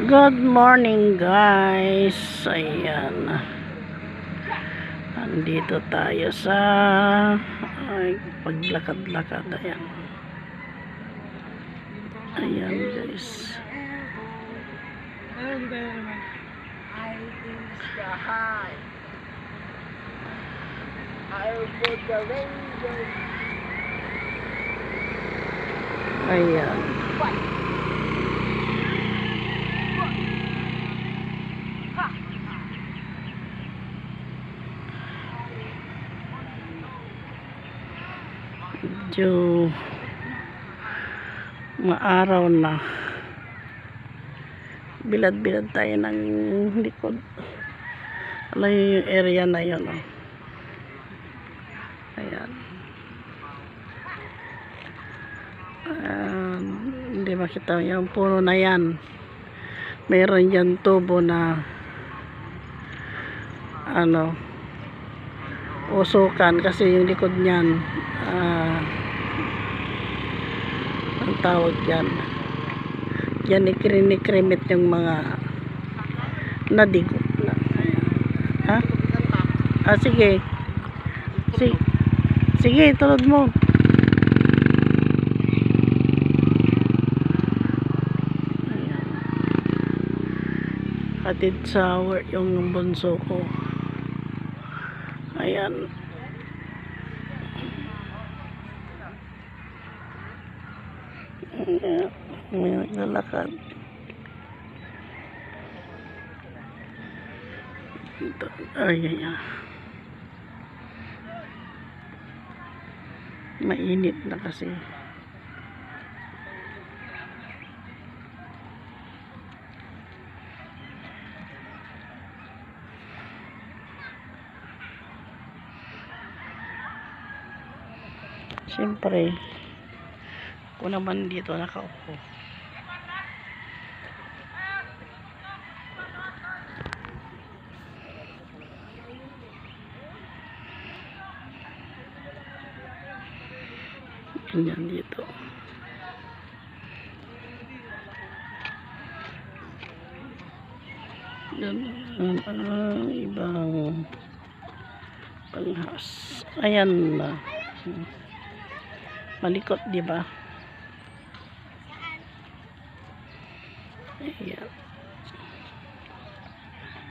Good morning guys. Ayan. Andito tayo sa paglakad-lakad. Ayan. Ayan guys. Ayan. Medyo maaraw na. Bilad-bilad tayo ng likod. Alam yung area na yun. Oh. Ayan. Hindi makita yung puno na yan. Meron dyan tubo na usukan kasi yung likod niyan ang tawag dyan ikrinikrimit yung mga nadigo na. Ha? Sige sige tulad mo. Ayan. Hatid sa work yung bunso ko. Ayan. May naglalakad. Ayan. Mainit na kasi. Siyempre, ako naman dito nakaupo. Ganyan dito. Ibang panghas. Ayan na. Malikot, di ba?